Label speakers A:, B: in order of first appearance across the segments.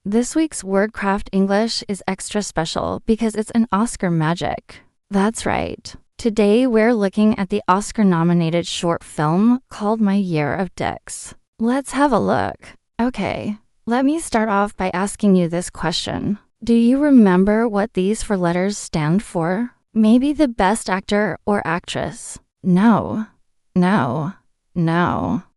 A: This week's WordCraft English is extra special because it's an Oscar magic. That's right. Today we're looking at the Oscar-nominated short film called My Year of Dicks. Let's have a look. Okay, let me start off by asking you this question. Do you remember what these four letters stand for? Maybe the best actor or actress? No.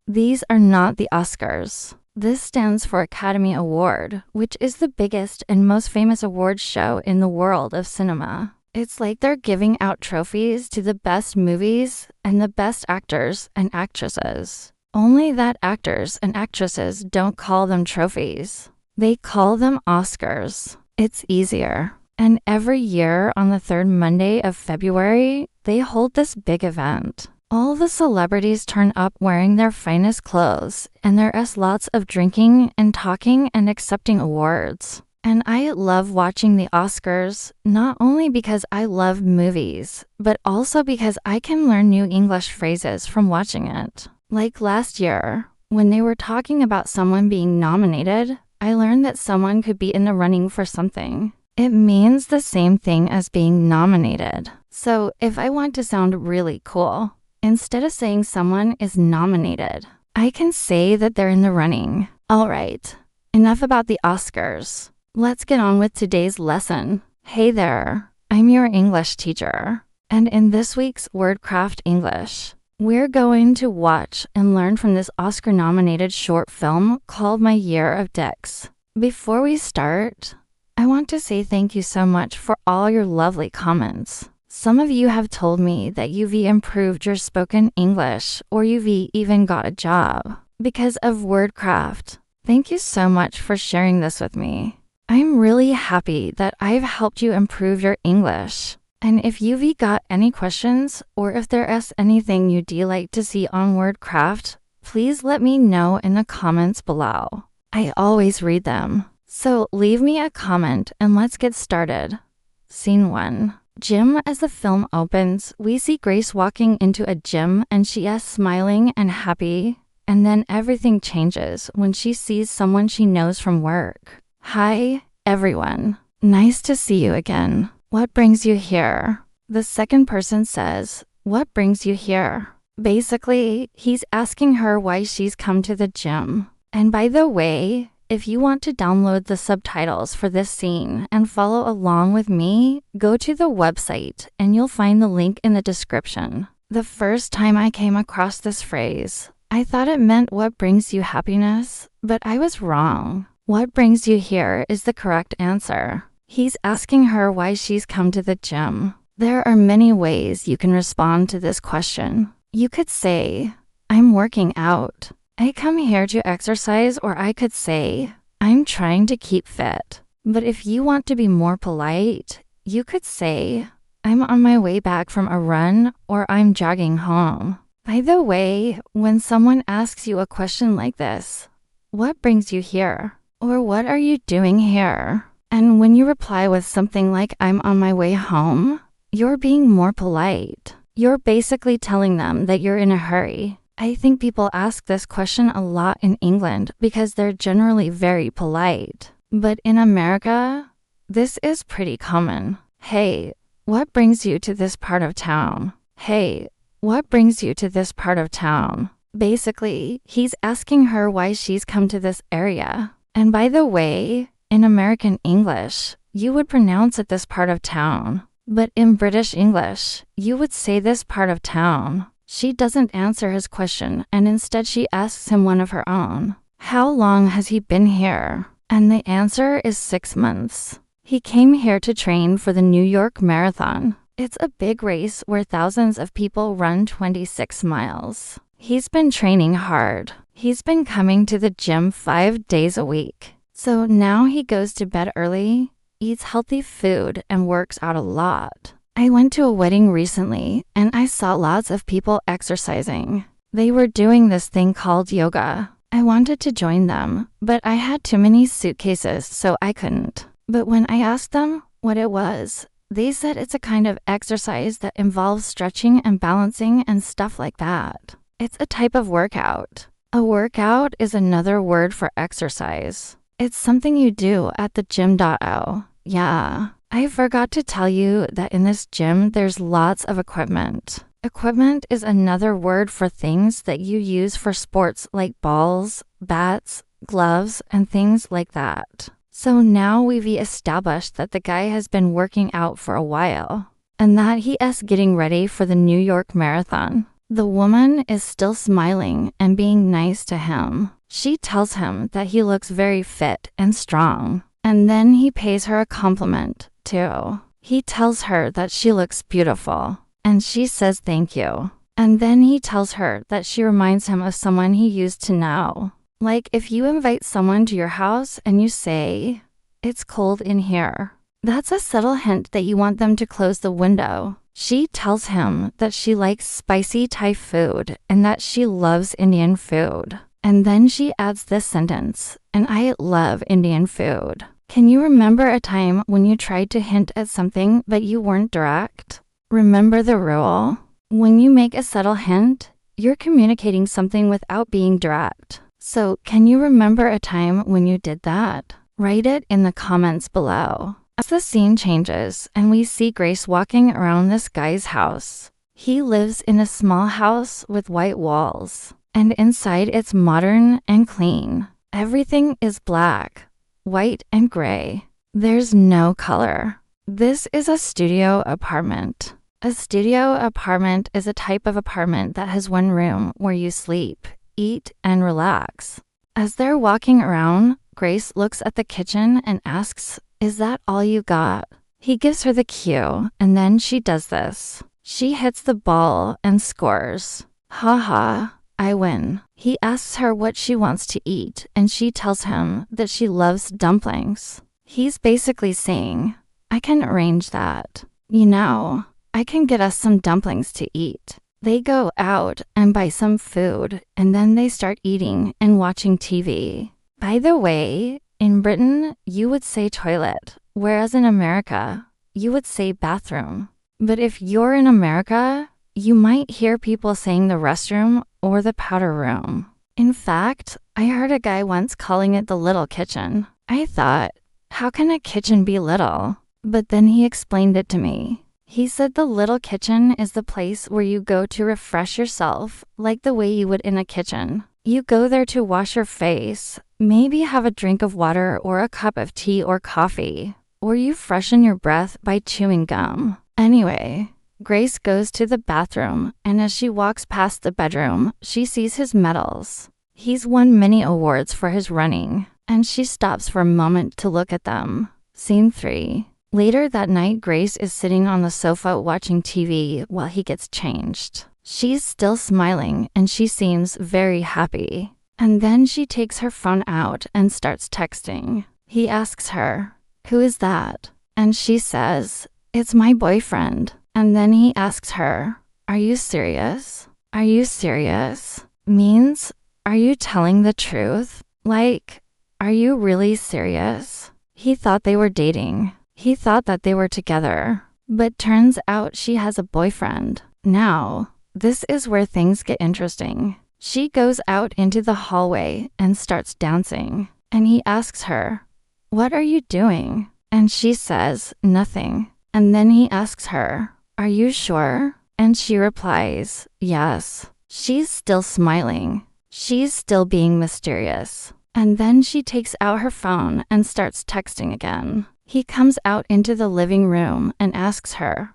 A: These are not the Oscars. This stands for Academy Award, which is the biggest and most famous awards show in the world of cinema. It's like they're giving out trophies to the best movies and the best actors and actresses. Only that actors and actresses don't call them trophies. They call them Oscars. It's easier. And every year on the third Monday of February, they hold this big event. All the celebrities turn up wearing their finest clothes, and there is lots of drinking and talking and accepting awards. And I love watching the Oscars, not only because I love movies, but also because I can learn new English phrases from watching it. Like last year, when they were talking about someone being nominated, I learned that someone could be in the running for something. It means the same thing as being nominated. So if I want to sound really cool, instead of saying someone is nominated, I can say that they're in the running. All right, enough about the Oscars. Let's get on with today's lesson. Hey there, I'm your English teacher. And in this week's WordCraft English, we're going to watch and learn from this Oscar-nominated short film called My Year of Dicks. Before we start, I want to say thank you so much for all your lovely comments. Some of you have told me that you've improved your spoken English or you've even got a job because of WordCraft. Thank you so much for sharing this with me. I'm really happy that I've helped you improve your English. And if you've got any questions or if there is anything you'd like to see on WordCraft, please let me know in the comments below. I always read them. So leave me a comment and let's get started. Scene 1. Gym. As the film opens, we see Grace walking into a gym and she is smiling and happy. And then everything changes when she sees someone she knows from work. Hi, everyone. Nice to see you again. What brings you here? The second person says, what brings you here? Basically, he's asking her why she's come to the gym. And by the way, if you want to download the subtitles for this scene and follow along with me, go to the website and you'll find the link in the description. The first time I came across this phrase, I thought it meant what brings you happiness, but I was wrong. What brings you here is the correct answer. He's asking her why she's come to the gym. There are many ways you can respond to this question. You could say, I'm working out. I come here to exercise, or I could say, I'm trying to keep fit. But if you want to be more polite, you could say, I'm on my way back from a run, or I'm jogging home. By the way, when someone asks you a question like this, what brings you here? Or what are you doing here? And when you reply with something like, I'm on my way home, you're being more polite. You're basically telling them that you're in a hurry. I think people ask this question a lot in England because they're generally very polite. But in America, this is pretty common. Hey, what brings you to this part of town? Hey, what brings you to this part of town? Basically, he's asking her why she's come to this area. And by the way, in American English, you would pronounce it this part of town. But in British English, you would say this part of town. She doesn't answer his question, and instead she asks him one of her own. How long has he been here? And the answer is 6 months. He came here to train for the New York Marathon. It's a big race where thousands of people run 26 miles. He's been training hard. He's been coming to the gym 5 days a week. So now he goes to bed early, eats healthy food, and works out a lot. I went to a wedding recently, and I saw lots of people exercising. They were doing this thing called yoga. I wanted to join them, but I had too many suitcases, so I couldn't. But when I asked them what it was, they said it's a kind of exercise that involves stretching and balancing and stuff like that. It's a type of workout. A workout is another word for exercise. It's something you do at the gym.o. Yeah. I forgot to tell you that in this gym, there's lots of equipment. Equipment is another word for things that you use for sports like balls, bats, gloves, and things like that. So now we've established that the guy has been working out for a while, and that he is getting ready for the New York Marathon. The woman is still smiling and being nice to him. She tells him that he looks very fit and strong, and then he pays her a compliment, too. He tells her that she looks beautiful, and she says thank you. And then he tells her that she reminds him of someone he used to know. Like if you invite someone to your house and you say, "It's cold in here," that's a subtle hint that you want them to close the window. She tells him that she likes spicy Thai food and that she loves Indian food. And then she adds this sentence, "And I love Indian food." Can you remember a time when you tried to hint at something but you weren't direct? Remember the rule? When you make a subtle hint, you're communicating something without being direct. So, can you remember a time when you did that? Write it in the comments below. As the scene changes and we see Grace walking around this guy's house. He lives in a small house with white walls, and inside it's modern and clean. Everything is black, white, and gray. There's no color. This is a studio apartment. A studio apartment is a type of apartment that has one room where you sleep, eat, and relax. As they're walking around, Grace looks at the kitchen and asks, "Is that all you got?" He gives her the cue, and then she does this. She hits the ball and scores. Haha, I win. He asks her what she wants to eat, and she tells him that she loves dumplings. He's basically saying, "I can arrange that. You know, I can get us some dumplings to eat." They go out and buy some food, and then they start eating and watching TV. By the way, in Britain, you would say toilet, whereas in America, you would say bathroom. But if you're in America, you might hear people saying the restroom or the powder room. In fact, I heard a guy once calling it the little kitchen. I thought, how can a kitchen be little? But then he explained it to me. He said the little kitchen is the place where you go to refresh yourself, like the way you would in a kitchen. You go there to wash your face, maybe have a drink of water or a cup of tea or coffee, or you freshen your breath by chewing gum. Anyway, Grace goes to the bathroom, and as she walks past the bedroom, she sees his medals. He's won many awards for his running, and she stops for a moment to look at them. Scene 3. Later that night, Grace is sitting on the sofa watching TV while he gets changed. She's still smiling, and she seems very happy. And then she takes her phone out and starts texting. He asks her, "Who is that?" And she says, "It's my boyfriend." And then he asks her, "Are you serious?" "Are you serious?" means, are you telling the truth? Like, are you really serious? He thought they were dating. He thought that they were together. But turns out she has a boyfriend. Now, this is where things get interesting. She goes out into the hallway and starts dancing. And he asks her, "What are you doing?" And she says, "Nothing." And then he asks her, "Are you sure?" And she replies, "Yes." She's still smiling. She's still being mysterious. And then she takes out her phone and starts texting again. He comes out into the living room and asks her,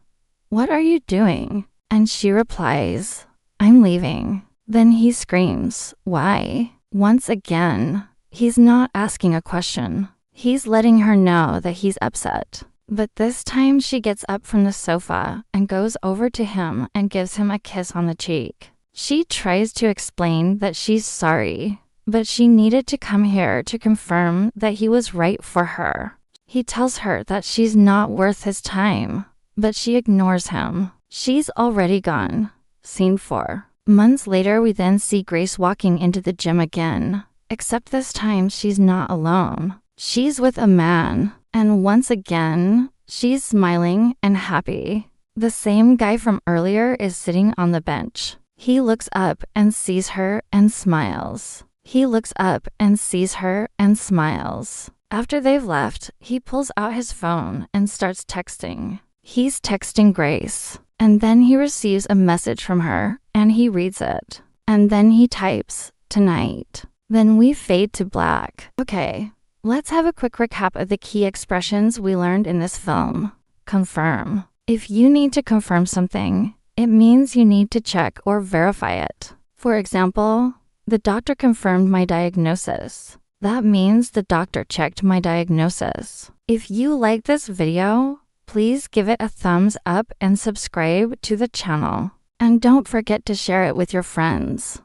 A: "What are you doing?" And she replies, "I'm leaving." Then he screams, "Why?" Once again, he's not asking a question. He's letting her know that he's upset. But this time she gets up from the sofa and goes over to him and gives him a kiss on the cheek. She tries to explain that she's sorry, but she needed to come here to confirm that he was right for her. He tells her that she's not worth his time, but she ignores him. She's already gone. Scene 4. Months later, we then see Grace walking into the gym again, except this time she's not alone. She's with a man, and once again, she's smiling and happy. The same guy from earlier is sitting on the bench. He looks up and sees her and smiles. He looks up and sees her and smiles. After they've left, he pulls out his phone and starts texting. He's texting Grace, and then he receives a message from her, and he reads it. And then he types, "Tonight." Then we fade to black. Okay, let's have a quick recap of the key expressions we learned in this film. Confirm. If you need to confirm something, it means you need to check or verify it. For example, the doctor confirmed my diagnosis. That means the doctor checked my diagnosis. If you like this video, please give it a thumbs up and subscribe to the channel. And don't forget to share it with your friends.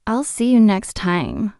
A: I'll see you next time.